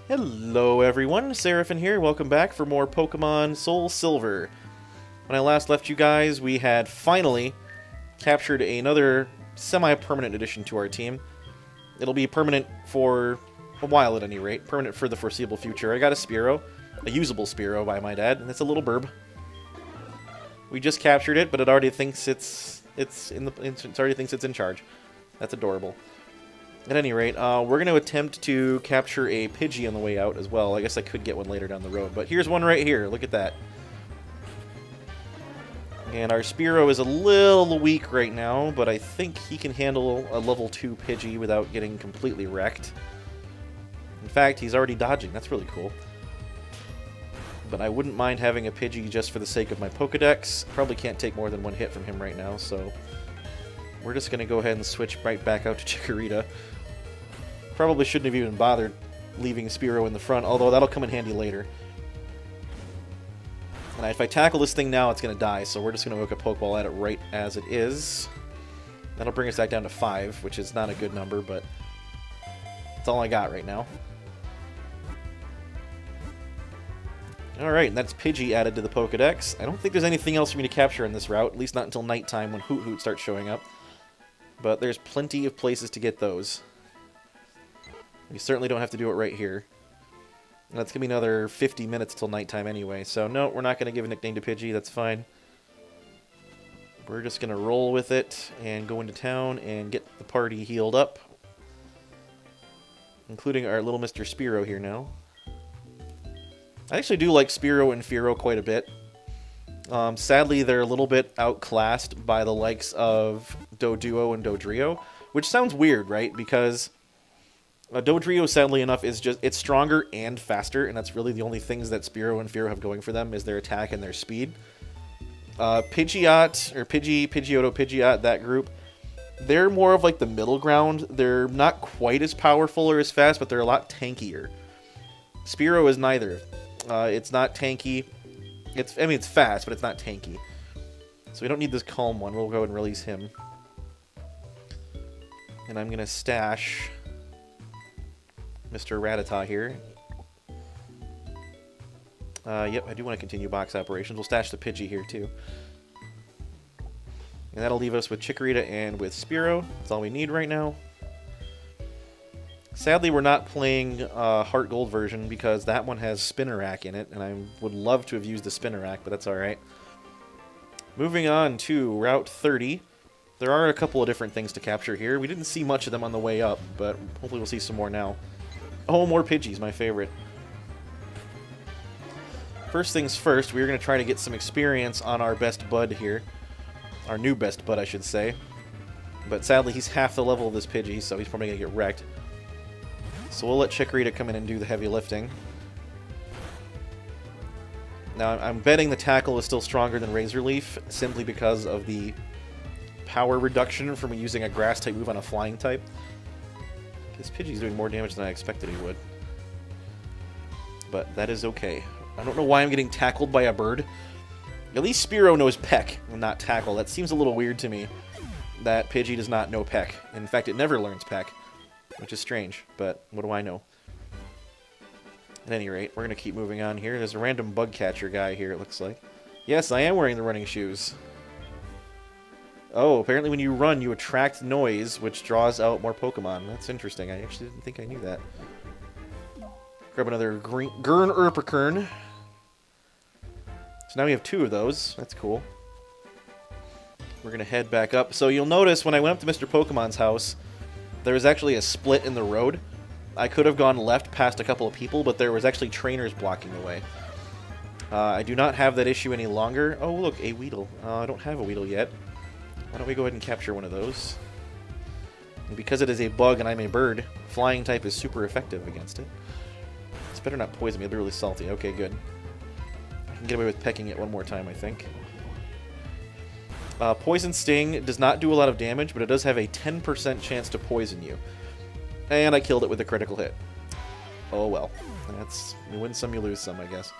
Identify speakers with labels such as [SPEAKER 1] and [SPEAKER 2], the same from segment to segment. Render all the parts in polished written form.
[SPEAKER 1] Hello everyone, Seraphin here, welcome back for more Pokemon Soul Silver. When I last left you guys, we had finally captured another semi-permanent addition to our team. It'll be permanent for a while at any rate, permanent for the foreseeable future. I got a Spearow, a usable Spearow by my dad, and it's a little burb. We just captured it, but it already thinks it already thinks it's in charge. That's adorable. At any rate, we're going to attempt to capture a Pidgey on the way out as well. I guess I could get one later down the road, but here's one right here. Look at that. And our Spearow is a little weak right now, but I think he can handle a level 2 Pidgey without getting completely wrecked. In fact, he's already dodging. That's really cool. But I wouldn't mind having a Pidgey just for the sake of my PokéDex. Probably can't take more than one hit from him right now, so we're just going to go ahead and switch right back out to Chikorita. Probably shouldn't have even bothered leaving Spearow in the front, although that'll come in handy later. And if I tackle this thing now, it's going to die, so we're just going to hook a Pokeball at it right as it is. That'll bring us back down to 5, which is not a good number, but that's all I got right now. Alright, and that's Pidgey added to the Pokédex. I don't think there's anything else for me to capture in this route, at least not until nighttime when Hoot Hoot starts showing up. But there's plenty of places to get those. We certainly don't have to do it right here. And that's going to be another 50 minutes till nighttime anyway. So no, we're not going to give a nickname to Pidgey. That's fine. We're just going to roll with it and go into town and get the party healed up. Including our little Mr. Spearow here now. I actually do like Spearow and Fearow quite a bit. Sadly, they're a little bit outclassed by the likes of Doduo and Dodrio. Which sounds weird, right? Because Dodrio, sadly enough, it's stronger and faster, and that's really the only things that Spearow and Fearow have going for them, is their attack and their speed. Pidgeot, or Pidgeotto, Pidgeot, that group, they're more of like the middle ground. They're not quite as powerful or as fast, but they're a lot tankier. Spearow is neither. It's not tanky. It's fast, but it's not tanky. So we don't need this calm one. We'll go and release him. And I'm going to stash Mr. Rattata here. Yep, I do want to continue box operations. We'll stash the Pidgey here, too. And that'll leave us with Chikorita and with Spearow. That's all we need right now. Sadly, we're not playing Heart Gold version because that one has Spinnerack in it, and I would love to have used the Spinnerack, but that's alright. Moving on to Route 30. There are a couple of different things to capture here. We didn't see much of them on the way up, but hopefully we'll see some more now. Oh, more Pidgeys, my favorite. First things first, we're going to try to get some experience on our best bud here. Our new best bud, I should say. But sadly, he's half the level of this Pidgey, so he's probably going to get wrecked. So we'll let Chikorita come in and do the heavy lifting. Now, I'm betting the tackle is still stronger than Razor Leaf, simply because of the power reduction from using a grass-type move on a flying type. This Pidgey's doing more damage than I expected he would. But that is okay. I don't know why I'm getting tackled by a bird. At least Spearow knows Peck and not Tackle. That seems a little weird to me, that Pidgey does not know Peck. In fact, it never learns Peck, which is strange, but what do I know? At any rate, we're going to keep moving on here. There's a random bug catcher guy here, it looks like. Yes, I am wearing the running shoes. Oh, apparently when you run, you attract noise, which draws out more Pokemon. That's interesting. I actually didn't think I knew that. Grab another Gurn Erpikern. So now we have 2 of those. That's cool. We're going to head back up. So you'll notice when I went up to Mr. Pokemon's house, there was actually a split in the road. I could have gone left past a couple of people, but there was actually trainers blocking the way. I do not have that issue any longer. Oh, look, a Weedle. I don't have a Weedle yet. Why don't we go ahead and capture one of those? And because it is a bug and I'm a bird, flying type is super effective against it. It's better not poison me. It'll be really salty. Okay, good. I can get away with pecking it one more time, I think. Poison Sting does not do a lot of damage, but it does have a 10% chance to poison you. And I killed it with a critical hit. Oh well. You win some, you lose some, I guess.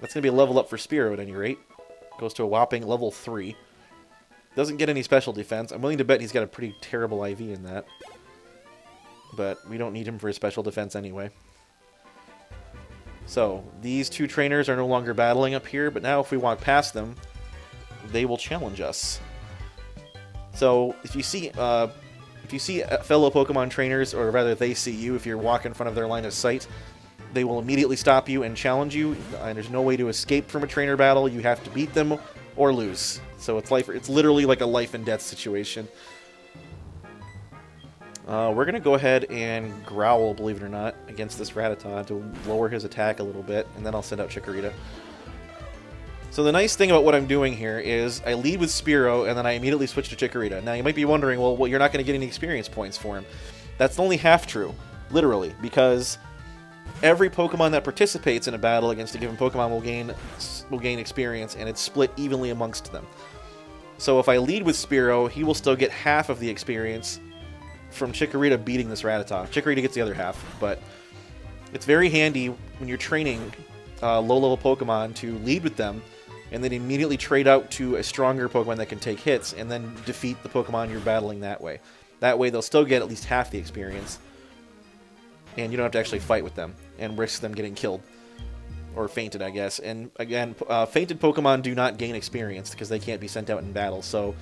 [SPEAKER 1] That's going to be a level up for Spearow at any rate. Goes to a whopping level 3. Doesn't get any special defense. I'm willing to bet he's got a pretty terrible IV in that. But we don't need him for his special defense anyway. So these two trainers are no longer battling up here, but now if we walk past them, they will challenge us. So if you see fellow Pokemon trainers, or rather they see you, if you're walking in front of their line of sight, they will immediately stop you and challenge you, and there's no way to escape from a trainer battle. You have to beat them or lose. So it's literally like a life and death situation. We're going to go ahead and growl, believe it or not, against this Rattata to lower his attack a little bit, and then I'll send out Chikorita. So the nice thing about what I'm doing here is I lead with Spearow, and then I immediately switch to Chikorita. Now you might be wondering, well, you're not going to get any experience points for him. That's only half true, literally, because every Pokemon that participates in a battle against a given Pokemon will gain experience, and it's split evenly amongst them. So if I lead with Spearow, he will still get half of the experience from Chikorita beating this Rattata. Chikorita gets the other half, but it's very handy when you're training low-level Pokemon to lead with them, and then immediately trade out to a stronger Pokemon that can take hits, and then defeat the Pokemon you're battling that way. That way they'll still get at least half the experience, and you don't have to actually fight with them and risk them getting killed. Or fainted, I guess. And again, fainted Pokemon do not gain experience because they can't be sent out in battle, so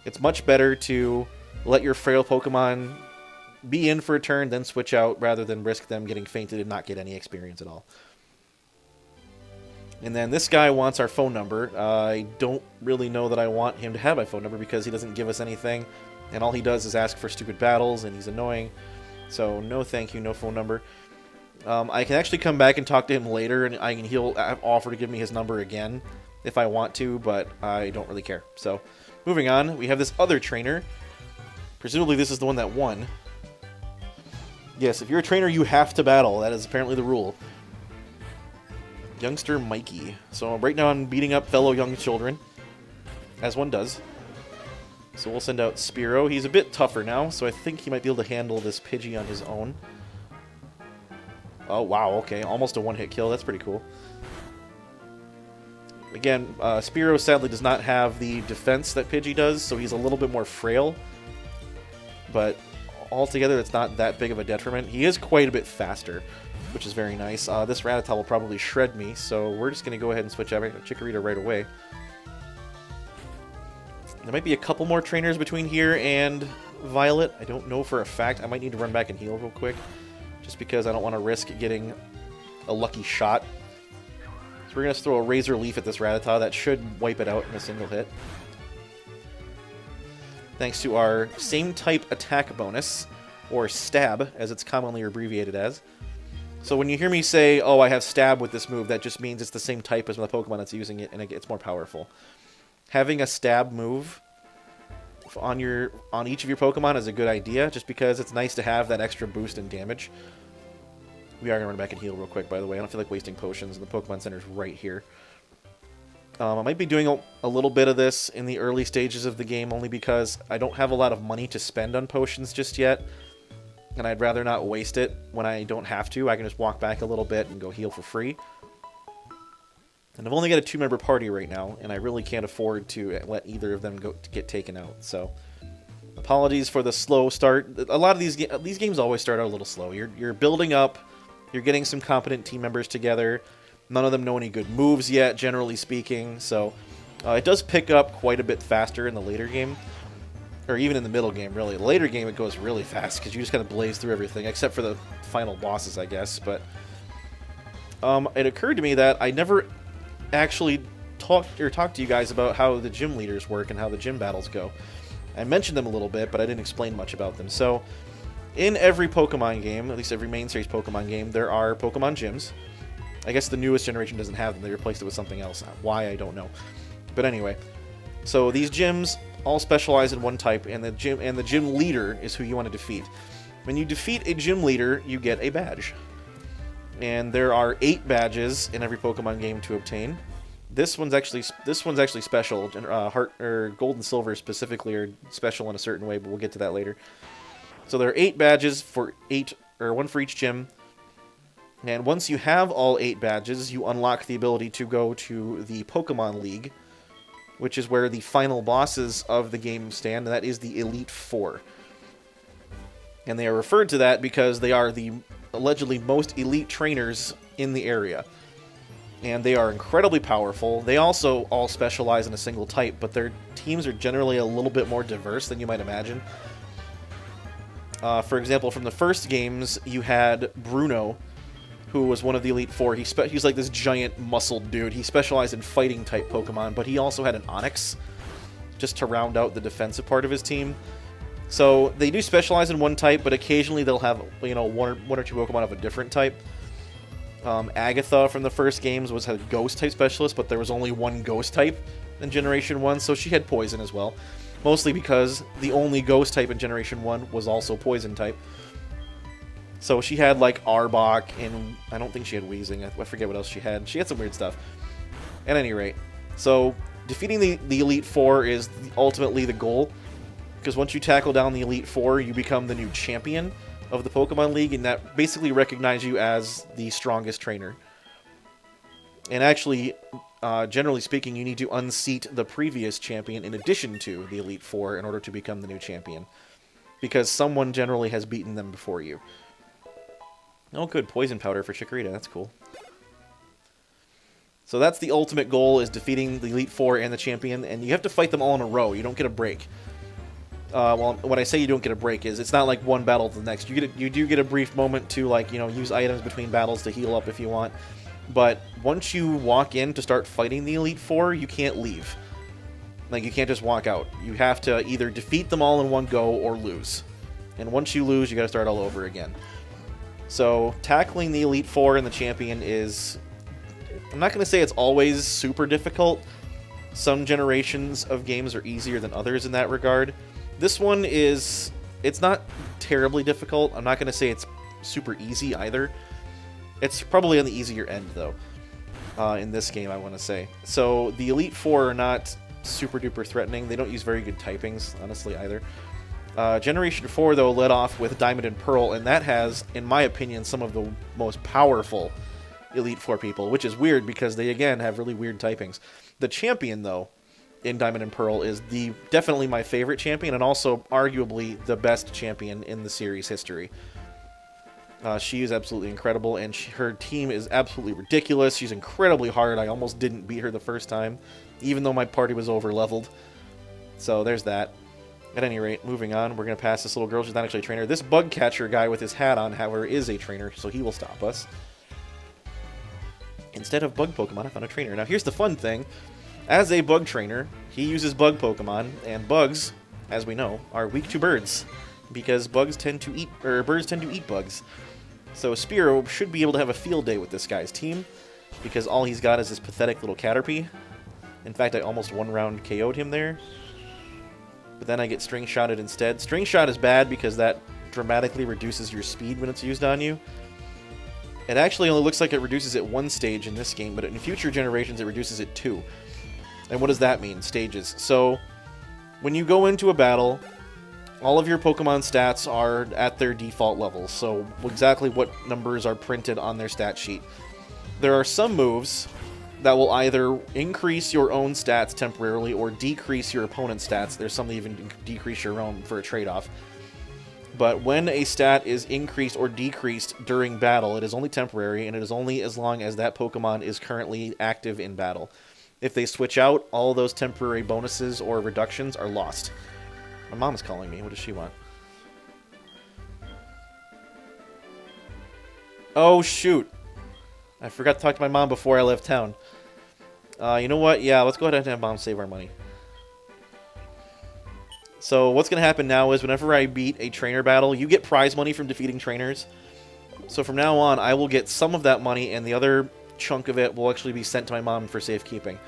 [SPEAKER 1] it's much better to let your frail Pokemon be in for a turn, then switch out, rather than risk them getting fainted and not get any experience at all. And then this guy wants our phone number. I don't really know that I want him to have my phone number because he doesn't give us anything, and all he does is ask for stupid battles, and he's annoying. So no thank you, no phone number. I can actually come back and talk to him later, and he'll offer to give me his number again if I want to, but I don't really care. So moving on, we have this other trainer. Presumably this is the one that won. Yes, if you're a trainer, you have to battle. That is apparently the rule. Youngster Mikey. So right now I'm beating up fellow young children, as one does. So we'll send out Spearow. He's a bit tougher now, so I think he might be able to handle this Pidgey on his own. Oh, wow, okay. Almost a one-hit kill. That's pretty cool. Again, Spearow sadly does not have the defense that Pidgey does, so he's a little bit more frail. But altogether, it's not that big of a detriment. He is quite a bit faster, which is very nice. This Rattata will probably shred me, so we're just going to go ahead and switch out Chikorita right away. There might be a couple more trainers between here and Violet. I don't know for a fact. I might need to run back and heal real quick, just because I don't want to risk getting a lucky shot. So we're going to throw a Razor Leaf at this Rattata. That should wipe it out in a single hit. Thanks to our same type attack bonus, or stab, as it's commonly abbreviated as. So when you hear me say, oh, I have stab with this move, that just means it's the same type as the Pokemon that's using it, and it's more powerful. Having a stab move on each of your Pokemon is a good idea, just because it's nice to have that extra boost in damage. We are going to run back and heal real quick, by the way. I don't feel like wasting potions, and the Pokemon Center's right here. I might be doing a little bit of this in the early stages of the game, only because I don't have a lot of money to spend on potions just yet, and I'd rather not waste it when I don't have to. I can just walk back a little bit and go heal for free. And I've only got a 2-member party right now, and I really can't afford to let either of them get taken out. So, apologies for the slow start. A lot of these games always start out a little slow. You're building up, you're getting some competent team members together. None of them know any good moves yet, generally speaking. So, it does pick up quite a bit faster in the later game. Or even in the middle game, really. The later game, it goes really fast, because you just kind of blaze through everything, except for the final bosses, I guess. But it occurred to me that I never actually talked to you guys about how the gym leaders work and how the gym battles go. I mentioned them a little bit, but I didn't explain much about them. So, in every Pokemon game, at least every main series Pokemon game, there are Pokemon gyms. I guess the newest generation doesn't have them. They replaced it with something else. Why, I don't know. But anyway, so these gyms all specialize in one type, and the gym leader is who you want to defeat. When you defeat a gym leader, you get a badge. And there are 8 badges in every Pokemon game to obtain. This one's actually special. Heart or Gold and Silver specifically are special in a certain way, but we'll get to that later. So there are 8 badges for 8, or 1 for each gym. And once you have all 8 badges, you unlock the ability to go to the Pokemon League, which is where the final bosses of the game stand, and that is the Elite Four. And they are referred to that because they are the allegedly most elite trainers in the area. And they are incredibly powerful. They also all specialize in a single type, but their teams are generally a little bit more diverse than you might imagine. For example, from the first games, you had Bruno, who was one of the Elite Four. He's like this giant muscled dude. He specialized in fighting type Pokemon, but he also had an Onix, just to round out the defensive part of his team. So they do specialize in one type, but occasionally they'll have, you know, one or two Pokemon of a different type. Agatha from the first games was a ghost type specialist, but there was only one ghost type in Generation 1, so she had poison as well. Mostly because the only ghost type in Generation 1 was also poison type. So she had like Arbok, and I don't think she had Weezing. I forget what else she had. She had some weird stuff. At any rate, so defeating the Elite Four is ultimately the goal, because once you tackle down the Elite Four, you become the new champion of the Pokemon League, and that basically recognizes you as the strongest trainer. And actually, generally speaking, you need to unseat the previous champion in addition to the Elite Four in order to become the new champion, because someone generally has beaten them before you. Oh, good. Poison powder for Chikorita. That's cool. So that's the ultimate goal, is defeating the Elite Four and the champion, and you have to fight them all in a row. You don't get a break. Well, when I say you don't get a break, is it's not like one battle to the next. You do get a brief moment to, like, you know, use items between battles to heal up if you want. But once you walk in to start fighting the Elite Four, you can't leave. Like, you can't just walk out. You have to either defeat them all in one go or lose. And once you lose, you gotta start all over again. So, tackling the Elite Four and the champion is... I'm not gonna say it's always super difficult. Some generations of games are easier than others in that regard. This one is... It's not terribly difficult. I'm not gonna say it's super easy either. It's probably on the easier end, though, in this game, I want to say. So, the Elite Four are not super-duper threatening. They don't use very good typings, honestly, either. Generation 4, though, led off with Diamond and Pearl, and that has, in my opinion, some of the most powerful Elite Four people, which is weird because they, again, have really weird typings. The champion, though, in Diamond and Pearl is definitely my favorite champion, and also arguably the best champion in the series history. She is absolutely incredible, and her team is absolutely ridiculous. She's incredibly hard. I almost didn't beat her the first time, even though my party was over-leveled. So there's that. At any rate, moving on, we're going to pass this little girl. She's not actually a trainer. This bug catcher guy with his hat on, however, is a trainer, so he will stop us. Instead of bug Pokemon, I found a trainer. Now, here's the fun thing. As a bug trainer, he uses bug Pokemon, and bugs, as we know, are weak to birds, because birds tend to eat bugs. So Spearow should be able to have a field day with this guy's team, because all he's got is this pathetic little Caterpie. In fact, I almost one-round KO'd him there. But then I get String Shotted instead. String Shot is bad because that dramatically reduces your speed when it's used on you. It actually only looks like it reduces it one stage in this game, but in future generations it reduces it 2. And what does that mean? Stages. So, when you go into a battle, all of your Pokemon stats are at their default levels, so exactly what numbers are printed on their stat sheet. There are some moves that will either increase your own stats temporarily or decrease your opponent's stats. There's some that even decrease your own for a trade-off. But when a stat is increased or decreased during battle, it is only temporary, and it is only as long as that Pokemon is currently active in battle. If they switch out, all those temporary bonuses or reductions are lost. My mom is calling me. What does she want? Oh, shoot. I forgot to talk to my mom before I left town. You know what? Yeah, let's go ahead and have Mom save our money. So what's going to happen now is whenever I beat a trainer battle, you get prize money from defeating trainers. So from now on, I will get some of that money, and the other chunk of it will actually be sent to my mom for safekeeping.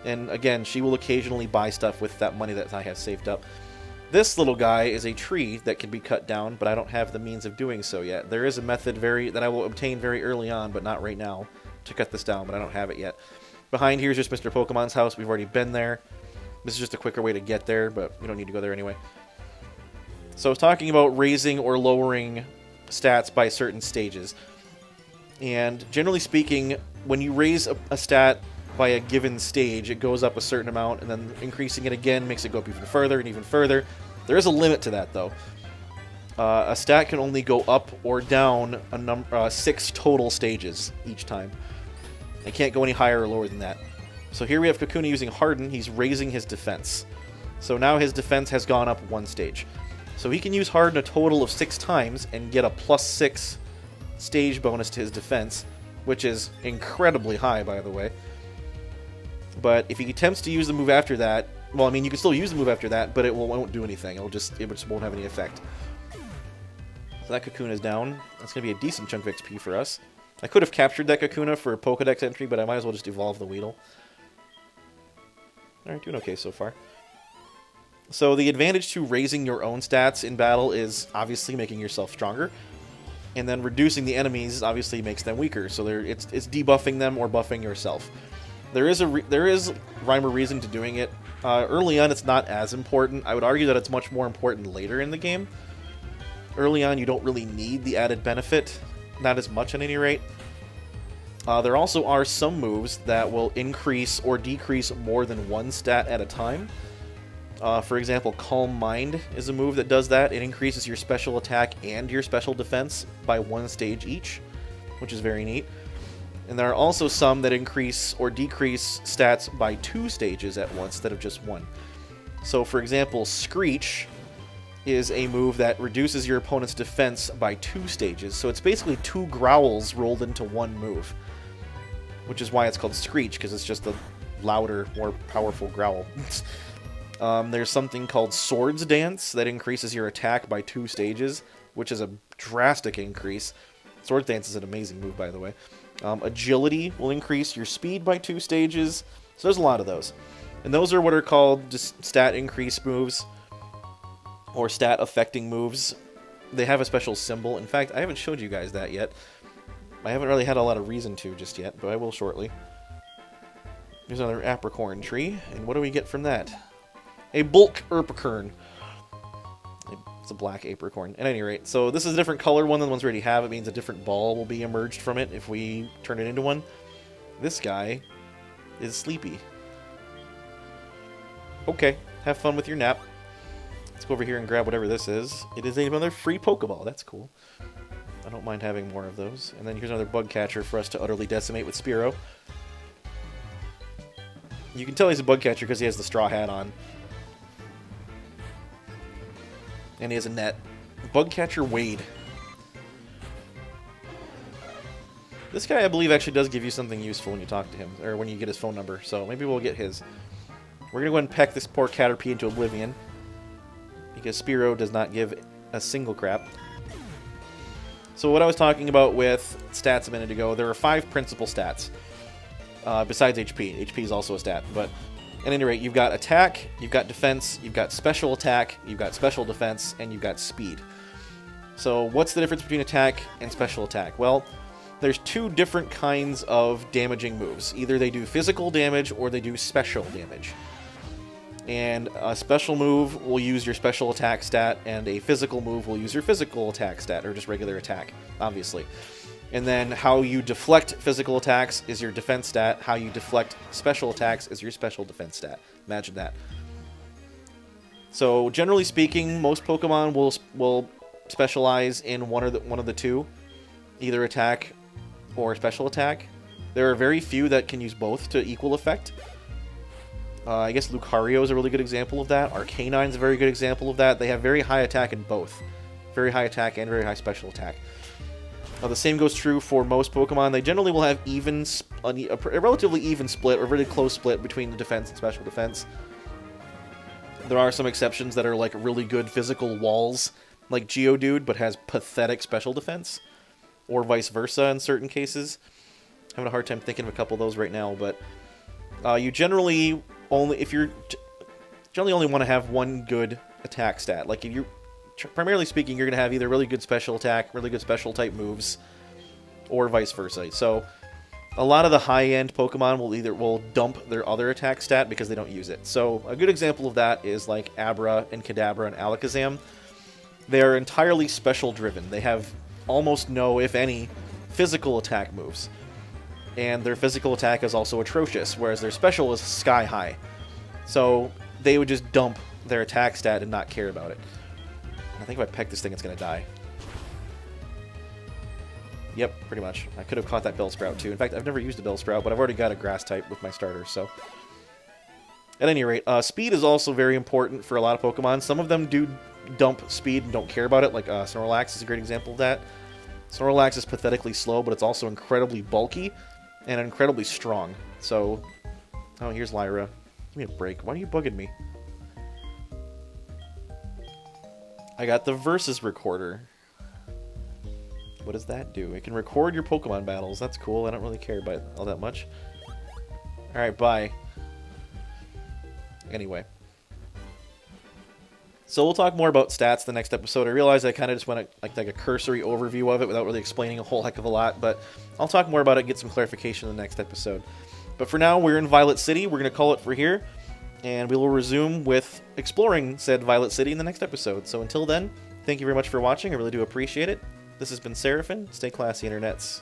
[SPEAKER 1] And again, she will occasionally buy stuff with that money that I have saved up. This little guy is a tree that can be cut down, but I don't have the means of doing so yet. There is a method that I will obtain very early on, but not right now, to cut this down, but I don't have it yet. Behind here is just Mr. Pokemon's house. We've already been there. This is just a quicker way to get there, but we don't need to go there anyway. So I was talking about raising or lowering stats by certain stages. And generally speaking, when you raise a stat by a given stage, it goes up a certain amount, and then increasing it again makes it go up even further and even further. There is a limit to that, though. A stat can only go up or down 6 total stages each time. It can't go any higher or lower than that. So here we have Kakuna using Harden. He's raising his defense. So now his defense has gone up 1 stage. So he can use Harden a total of 6 times and get a +6 stage bonus to his defense, which is incredibly high, by the way. But if he attempts to use the move after that, well, I mean, you can still use the move after that, but it won't do anything. It just won't have any effect. So that Kakuna is down. That's going to be a decent chunk of XP for us. I could have captured that Kakuna for a Pokédex entry, but I might as well just evolve the Weedle. Alright, doing okay so far. So the advantage to raising your own stats in battle is obviously making yourself stronger. And then reducing the enemies obviously makes them weaker. So it's debuffing them or buffing yourself. There is rhyme or reason to doing it. Early on, it's not as important. I would argue that it's much more important later in the game. Early on, you don't really need the added benefit. Not as much at any rate. There also are some moves that will increase or decrease more than 1 stat at a time. For example, Calm Mind is a move that does that. It increases your special attack and your special defense by 1 stage each, which is very neat. And there are also some that increase or decrease stats by 2 stages at once instead of just 1. So for example, Screech is a move that reduces your opponent's defense by 2 stages. So it's basically 2 growls rolled into 1 move, which is why it's called Screech, because it's just a louder, more powerful growl. There's something called Swords Dance that increases your attack by 2 stages, which is a drastic increase. Swords Dance is an amazing move, by the way. Agility will increase your speed by 2 stages. So there's a lot of those. And those are what are called just stat increase moves, or stat affecting moves. They have a special symbol. In fact, I haven't showed you guys that yet. I haven't really had a lot of reason to just yet, but I will shortly. There's another apricorn tree, and what do we get from that? A bulk apricorn. It's a black apricorn. At any rate, so this is a different color one than the ones we already have. It means a different ball will be emerged from it if we turn it into one. This guy is sleepy. Okay, have fun with your nap. Let's go over here and grab whatever this is. It is another free Pokeball. That's cool. I don't mind having more of those. And then here's another bug catcher for us to utterly decimate with Spearow. You can tell he's a bug catcher because he has the straw hat on. And he has a net. Bug catcher Wade. This guy, I believe, actually does give you something useful when you talk to him, or when you get his phone number. So maybe we'll get his. We're going to go ahead and peck this poor Caterpie into oblivion, because Spearow does not give a single crap. So what I was talking about with stats a minute ago, there are 5 principal stats, besides HP. HP is also a stat, but at any rate, you've got attack, you've got defense, you've got special attack, you've got special defense, and you've got speed. So what's the difference between attack and special attack? Well, there's 2 different kinds of damaging moves. Either they do physical damage or they do special damage. And a special move will use your special attack stat, and a physical move will use your physical attack stat, or just regular attack, obviously. And then how you deflect physical attacks is your defense stat. How you deflect special attacks is your special defense stat. Imagine that. So generally speaking, most Pokemon will specialize in one of the 2, either attack or special attack. There are very few that can use both to equal effect. I guess Lucario is a really good example of that. Arcanine is a very good example of that. They have very high attack in both. Very high attack and very high special attack. The same goes true for most Pokemon. They generally will have a relatively even split, or really close split, between the defense and special defense. There are some exceptions that are like really good physical walls, like Geodude, but has pathetic special defense. Or vice versa in certain cases. I'm having a hard time thinking of a couple of those right now, but you generally only want to have one good attack stat. Like, if you, primarily speaking, you're going to have either really good special attack, really good special type moves, or vice versa. So a lot of the high-end Pokemon will dump their other attack stat because they don't use it. So a good example of that is like Abra and Kadabra and Alakazam. They are entirely special driven. They have almost no, if any, physical attack moves. And their physical attack is also atrocious, whereas their special is sky high. So they would just dump their attack stat and not care about it. I think if I peck this thing, it's going to die. Yep, pretty much. I could have caught that Bellsprout too. In fact, I've never used a Bellsprout, but I've already got a grass type with my starter, so... At any rate, speed is also very important for a lot of Pokemon. Some of them do dump speed and don't care about it, like Snorlax is a great example of that. Snorlax is pathetically slow, but it's also incredibly bulky and incredibly strong. So... Oh, here's Lyra. Give me a break. Why are you bugging me? I got the Versus Recorder. What does that do? It can record your Pokemon battles. That's cool. I don't really care about it all that much. Alright, bye. Anyway. So we'll talk more about stats the next episode. I realize I kind of just went like a cursory overview of it without really explaining a whole heck of a lot, but I'll talk more about it and get some clarification in the next episode. But for now, we're in Violet City. We're going to call it for here, and we will resume with exploring said Violet City in the next episode. So until then, thank you very much for watching. I really do appreciate it. This has been Seraphin. Stay classy, internets.